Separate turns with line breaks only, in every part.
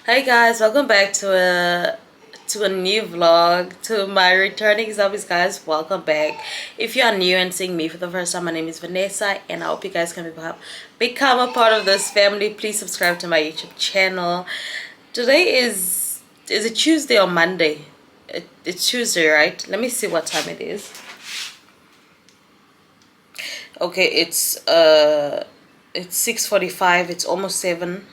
Hi guys, welcome back to a new vlog. To my returning zombies, guys, welcome back. If you are new and seeing me for the first time, my name is Vanessa and I hope you guys can become a part of this family. Please subscribe to my YouTube channel. Today is it Tuesday or Monday? It's Tuesday, right? Let me see what time it is. Okay, it's 6:45. It's almost 7.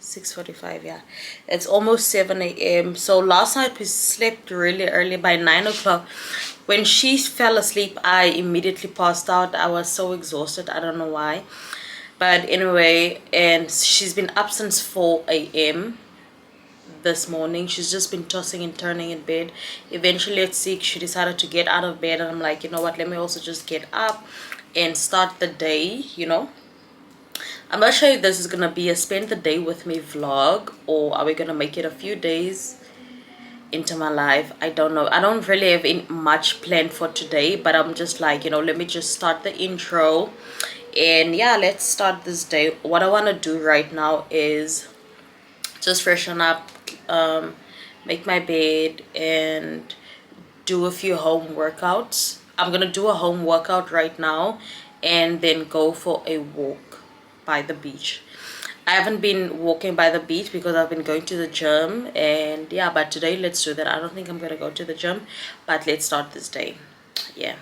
6:45, yeah, it's almost 7 a.m. so last night we slept really early. By 9 o'clock when she fell asleep, I immediately passed out. I was so exhausted, I don't know why, but anyway, and she's been up since 4 a.m. this morning. She's just been tossing and turning in bed. Eventually at 6 she decided to get out of bed, and I'm like, you know what, let me also just get up and start the day, you know. I'm not sure if this is gonna be a spend the day with me vlog, or are we gonna make it a few days into my life. I don't know. I don't really have much planned for today, but I'm just like, you know, let me just start the intro, and yeah, let's start this day. What I want to do right now is just freshen up, make my bed, and do a few home workouts. I'm gonna do a home workout right now and then go for a walk by the beach. I haven't been walking by the beach because I've been going to the gym, and yeah, but today let's do that. I don't think I'm gonna go to the gym, but let's start this day. Yeah.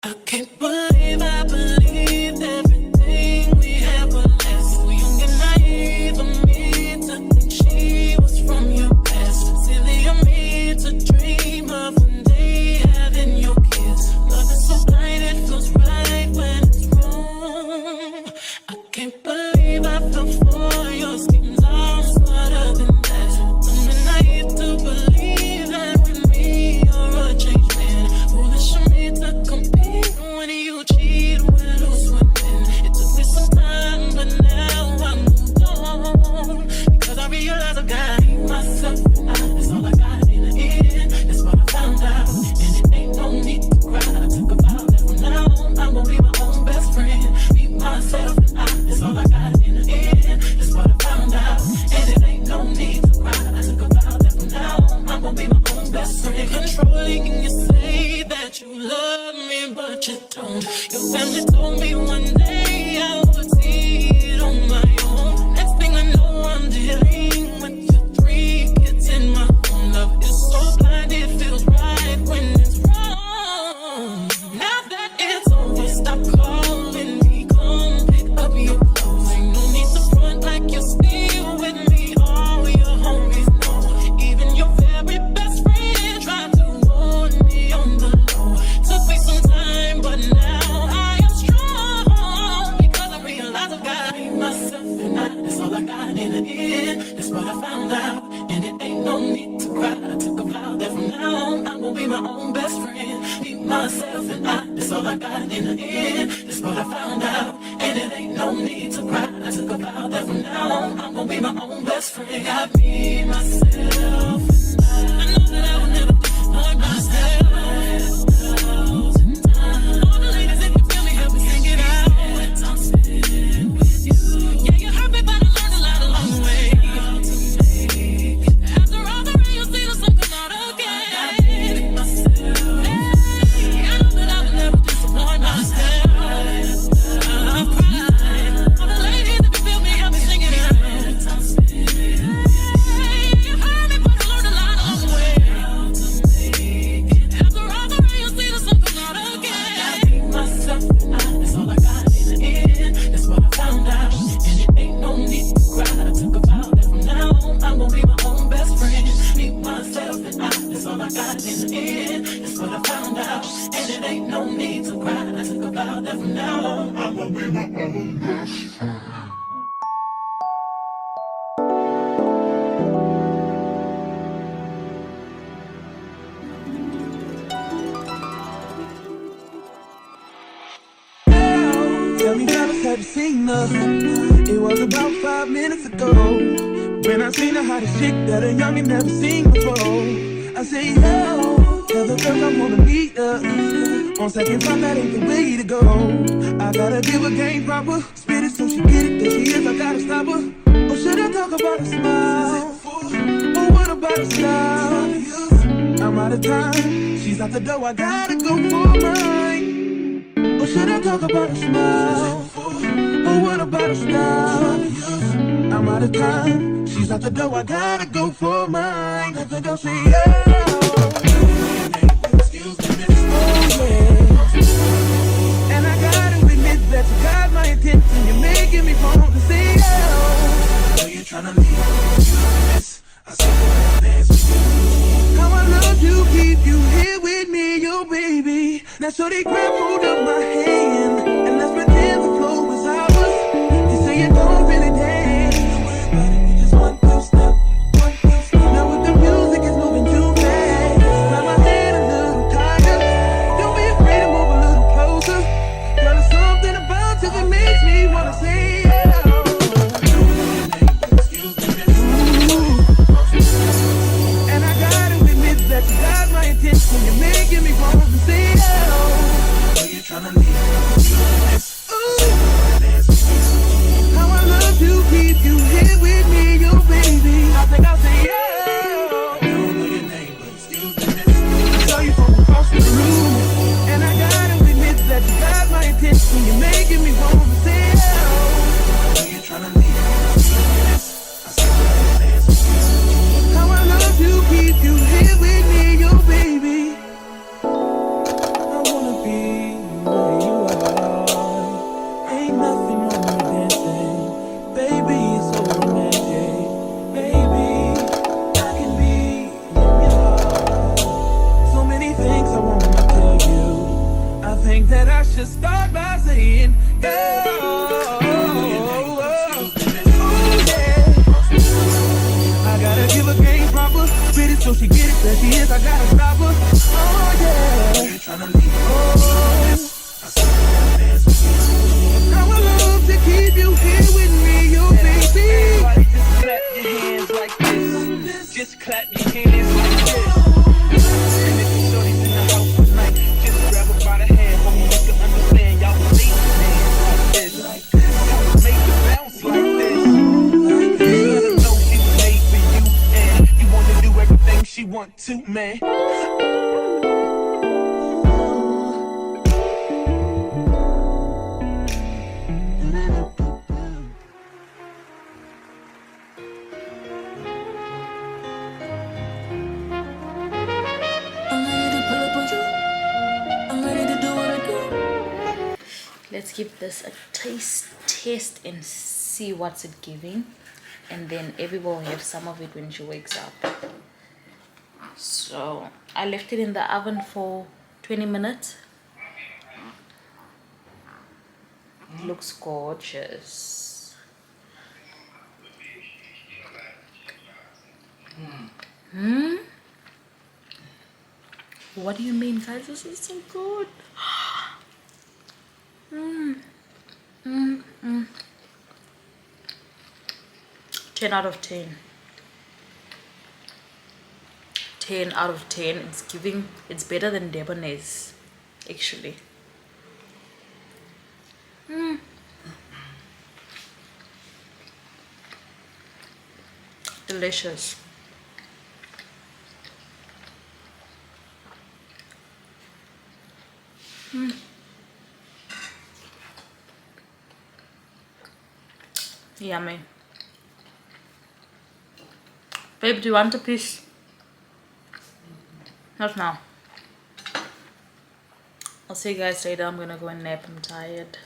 I can't believe I believed everything we had was less. So young and naive of me to think she was from your past. Silly of me to dream of one day having your kids. Love is so blind, it feels right when it's wrong. I can't believe I fell for your schemes. I'm smarter than that. Dumb and naive to believe that with me you're a changed man. Foolish of me to compete when you cheat, when who's swimming. It took me some time, but now I moved on, because I realize I've got myself and that's all I got in the end. That's what I found out, and it ain't no need to cry. I took a vow that from now on I'm gonna be my own best friend. Be myself and that's all I got in the end. That's what I found out, and it ain't no need to cry. I took a vow that from now on I'm gonna be my own best friend. Controlling, and you say that you love me, but you don't. Your family told me one day I would see it on my own. Next thing I know, I'm dealing with your 3 kids in my own. Love is so blind, it feels right when it's wrong. Now that it's over, stop calling me, come pick up your clothes. Ain't no need to front like you're still with me. All your homies know, even your very best friend tried to warn me on the low. Took me some time, but now I am strong, because I realize I've got myself and that's all I got in the end. That's what I found out, and it ain't no need to cry. I took a vow that from now on I'm gonna be my own best friend. Be myself and that's all I got in the end. That's what I found out, and it ain't no need to cry. I took a vow that from now on I'm gonna be my own best friend. Got me, myself, and I know that I will never disappoint myself. All the ladies, if you feel me, help me sing it out. I'm sitting with you. Yeah, you hurt me, but I learned a lot along the way. After all the rain, you'll see the sun come out again. I pick myself. Hey, I know that I will never disappoint myself. I'm crying. All the ladies, if you feel me, help me sing it out. I'm sitting with you. Hey, you hurt me, but I learned a lot along the way. After all the rain, you'll see the sun come out again. I pick myself, and that's all I got in the end. That's what I found out, and it ain't no need to cry. I took a vow that from now on I'm gonna be my own best friend. Be myself, and that's all I got in the end. That's what I found out, and it ain't no need to cry. I took a vow that from now on I'm gonna be my own best friend.
Tell me, fellas, have you seen her? It was about 5 minutes ago when I seen the hottest chick that a youngin' never seen before. I say, yo, tell the girls I wanna meet up. On second thought, that ain't the way to go. I gotta give her game proper. Spit it so she get it. There she is, I gotta stop her. Or should I talk about a smile? Or what about a style? I'm out of time. She's out the door, I gotta go for mine. Or should I talk about a smile? Or what about a style? I'm out of time. She's out the door, I gotta go for mine. Let the girl say, yeah. Excuse me, miss. Oh, yeah. And I gotta admit that you got my attention. You're making me want to say, oh. I know you're trying to leave. Yes, I saw the dance with you. How I love you, keep you here with me, yo, baby. Now, so they grab hold of my hand. And let's pretend the flow is ours. You say you don't really dance. Don't worry about it, we just one, two, step. One, two, step. Now, with the music, it's moving too fast. Grab my hand a little tighter. Don't be afraid to move a little closer. Girl, there's something about you that makes me wanna say, yeah. And I gotta admit that you got my attention. You're making me want to say, oh. I know you're trying to leave. How I love to keep you here with me, yo, baby. I think I'll say, yeah. I don't know your name, but excuse me, miss. I saw you from across the room. And I gotta admit that you got my attention. You're making me want to say, oh. I know you're trying to leave. How I love to keep you here with me, yo, baby. I wanna be where you are. Ain't nothing wrong with dancing. Baby, it's so romantic. Baby, I can be in your heart. So many things I wanna tell you. I think that I should start by saying, yeah. I gotta give her game proper. Spit it so she get it. There she is, I gotta stop her. Oh yeah. You're trying to leave. Oh. I saw you dance with you. How I love to keep you here with me, yo, baby. Everybody just clap your hands like this. Just clap your hands like this. And if you shorty's in the house tonight, just grab her by the hand. Hope you can understand. Y'all will leave your hands like this. Y'all will make it bounce like this. She want to, man.
Let's give this a test and see what's it giving, and then Evie will have some of it when she wakes up. So I left it in the oven for 20 minutes. It looks gorgeous. What do you mean, guys? This is so good. 10 out of 10. 10 out of 10. It's better than Debonairs, actually. Delicious. Yummy. Babe, do you want a piece? Not now. I'll see you guys later. I'm gonna go and nap. I'm tired.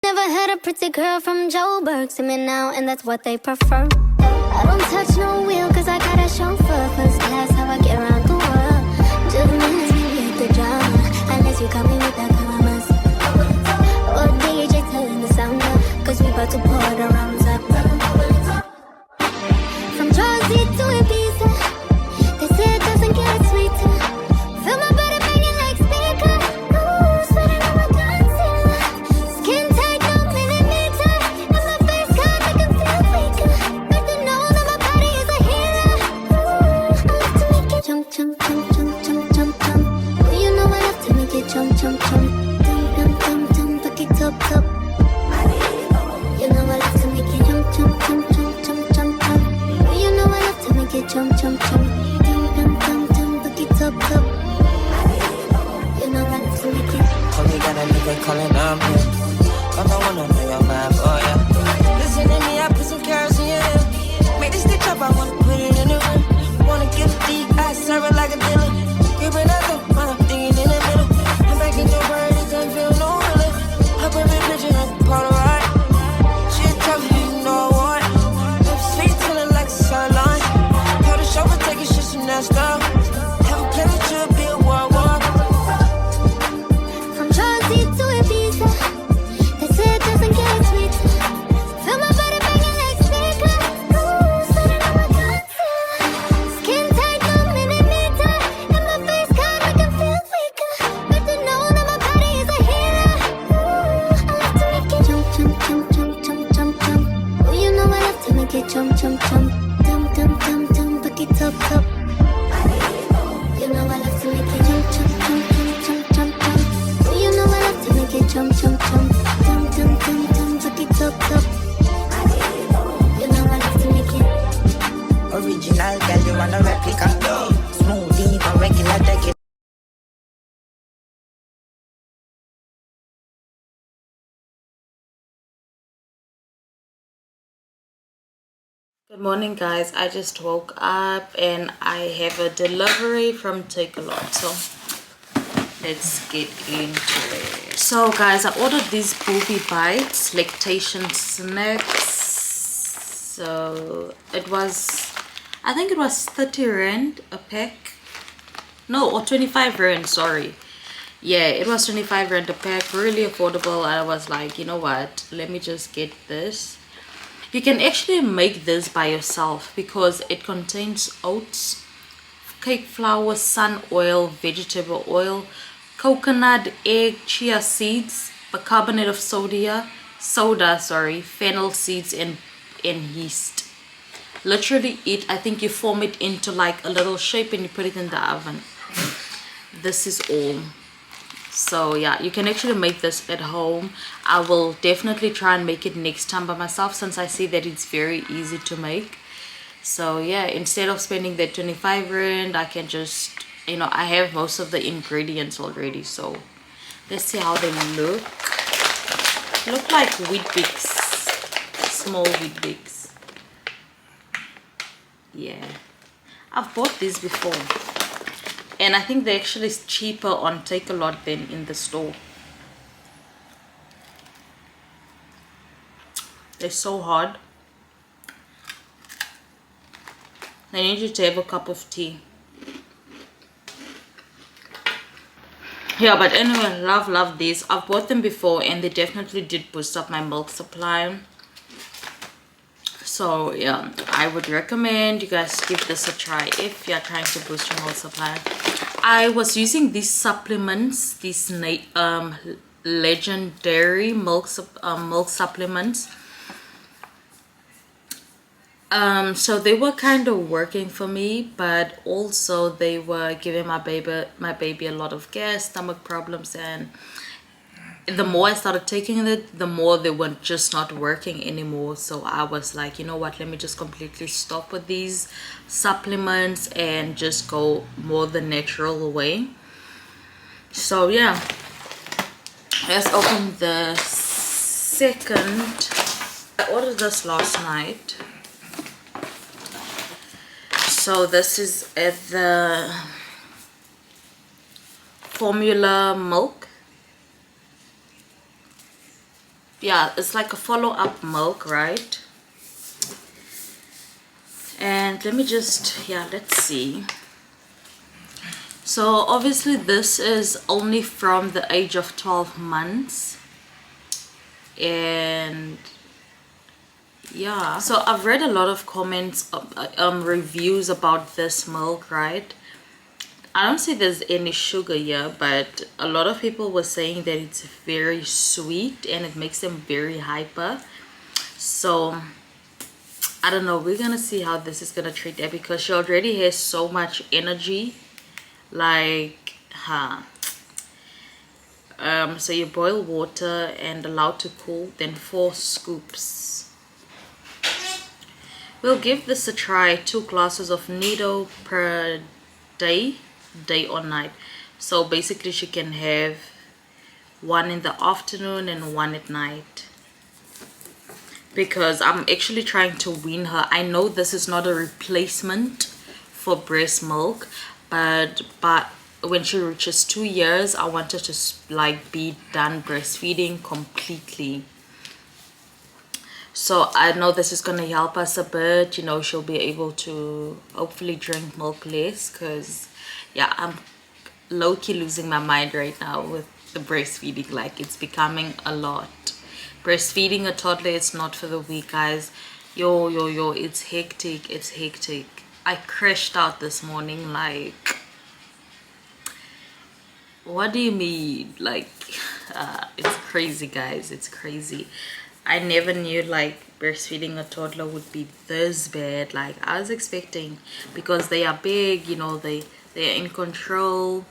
Never had a pretty girl from Joburg to me now, and that's what they prefer. I don't touch no wheel cause I got a chauffeur. First class, how I get around the world. Just miss me with the drama, unless you come in with that commas. Or DJ telling the sound up, cause we about to pour the rounds up. From Jersey to Ibiza, they say it doesn't get sweeter. Feel my body banging like speaker. Ooh, sweating on my concealer. Skin tight, no millimeter. And my face can't make it feel weaker. But you know that my body is a healer. Ooh, chum chum, tum tum tum tum, back it up. You know I love to make it chum chum chum chum chum chum chum. You know I love to make it chum chum chum, tum tum tum tum, back it up. You know I love to make it
original, girl, you want a replica. Smooth, even regular, take it.
Good morning, guys. I just woke up and I have a delivery from Takealot, so let's get into it. So guys, I ordered these booby bites, lactation snacks. So it was, I think it was 30 rand a pack. No, or 25 rand, sorry. Yeah, it was 25 rand a pack, really affordable. I was like, you know what, let me just get this. You can actually make this by yourself because it contains oats, cake flour, sun oil, vegetable oil, coconut, egg, chia seeds, bicarbonate of soda, fennel seeds, and yeast. Literally I think you form it into like a little shape and you put it in the oven. This is all. So yeah, you can actually make this at home. I will definitely try and make it next time by myself since I see that it's very easy to make. So yeah, instead of spending that 25 rand, I can just, you know, I have most of the ingredients already. So let's see how they look. Look like wheat bix, small wheat bix. Yeah, I've bought these before. And I think they're actually cheaper on Takealot than in the store. They're so hard. I need you to have a cup of tea. Yeah, but anyway, love these. I've bought them before and they definitely did boost up my milk supply. So yeah, I would recommend you guys give this a try if you're trying to boost your milk supply. I was using these supplements, these legendary milk supplements. So they were kind of working for me, but also they were giving my baby a lot of gas, stomach problems, and the more I started taking it, the more they were just not working anymore. So I was like, you know what, let me just completely stop with these supplements and just go more the natural way. So yeah, let's open the second. I ordered this last night. So this is at the formula milk. Yeah, it's like a follow-up milk, right? And let me just, yeah, let's see. So obviously this is only from the age of 12 months. And yeah, so I've read a lot of comments, reviews about this milk, right? I don't see there's any sugar here, but a lot of people were saying that it's very sweet and it makes them very hyper. So I don't know, we're gonna see how this is gonna treat her because she already has so much energy. Like so you boil water and allow to cool, then 4 scoops. We'll give this a try. 2 glasses of Nido per day or night. So basically she can have 1 in the afternoon and 1 at night, because I'm actually trying to wean her. I know this is not a replacement for breast milk, but when she reaches 2 years, I want her to like be done breastfeeding completely. So I know this is going to help us a bit, you know. She'll be able to hopefully drink milk less, because yeah, I'm low-key losing my mind right now with the breastfeeding. Like, it's becoming a lot. Breastfeeding a toddler, it's not for the weak, guys. Yo, it's hectic. It's hectic. I crashed out this morning. Like, what do you mean? Like, it's crazy, guys. It's crazy. I never knew like breastfeeding a toddler would be this bad. Like I was expecting, because they are big, you know, they're in control.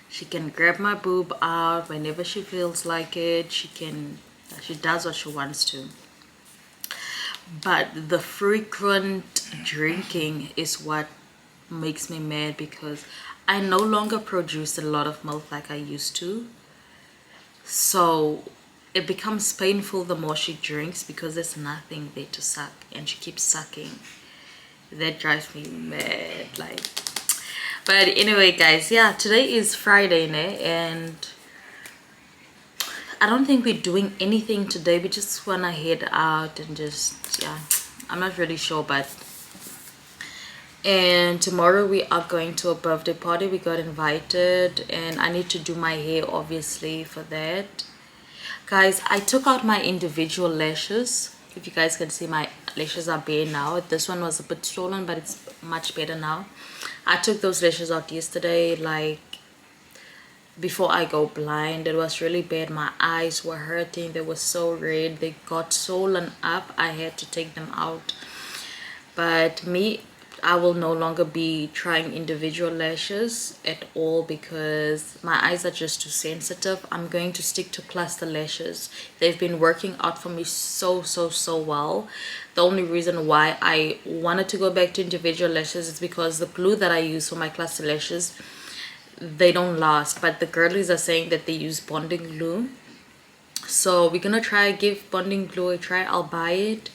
She can grab my boob out whenever she feels like it. She does what she wants to. But the frequent drinking is what makes me mad, because I no longer produce a lot of milk like I used to. So it becomes painful the more she drinks, because there's nothing there to suck and she keeps sucking. That drives me mad. Like, but anyway guys, yeah, today is Friday, né? And I don't think we're doing anything today. We just wanna head out and just, yeah, I'm not really sure. But and tomorrow we are going to a birthday party. We got invited and I need to do my hair obviously for that. Guys, I took out my individual lashes. If you guys can see, my lashes are bare now. This one was a bit swollen, but it's much better now. I took those lashes out yesterday, like before I go blind. It was really bad. My eyes were hurting. They were so red. They got swollen up. I had to take them out. But I will no longer be trying individual lashes at all, because my eyes are just too sensitive. I'm going to stick to cluster lashes. They've been working out for me so well. The only reason why I wanted to go back to individual lashes is because the glue that I use for my cluster lashes, they don't last. But the girlies are saying that they use bonding glue, so we're gonna give bonding glue a try. I'll buy it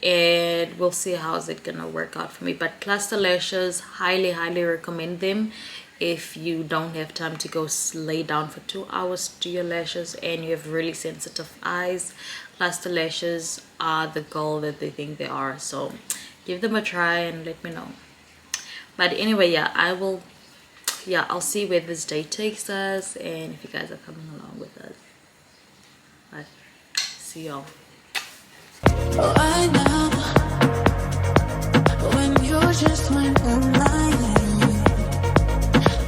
and we'll see how is it gonna work out for me. But cluster lashes, highly recommend them if you don't have time to go lay down for 2 hours to do your lashes and you have really sensitive eyes. Cluster lashes are the goal that they think they are. So give them a try and let me know. But anyway, yeah, I'll see where this day takes us and if you guys are coming along with us. But see y'all.
Oh, I know when you just went online.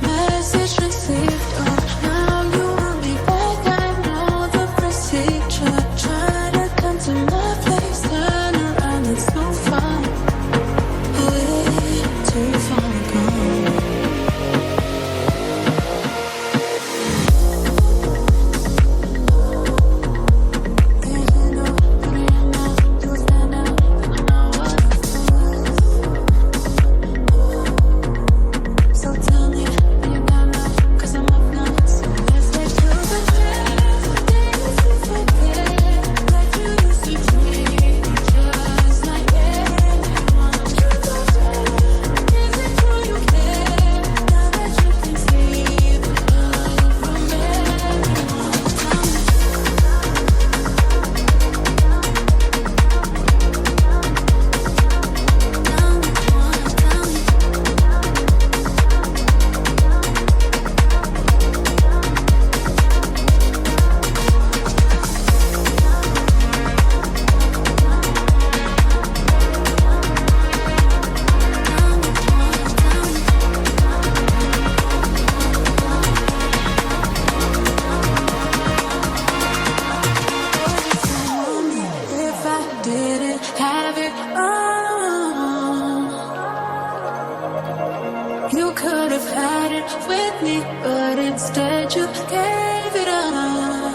Message received. Oh, now you want me back. I know the procedure. Try to come to my place, turn around. It's no fun. Way too far gone. You could have had it with me, but instead you gave it up.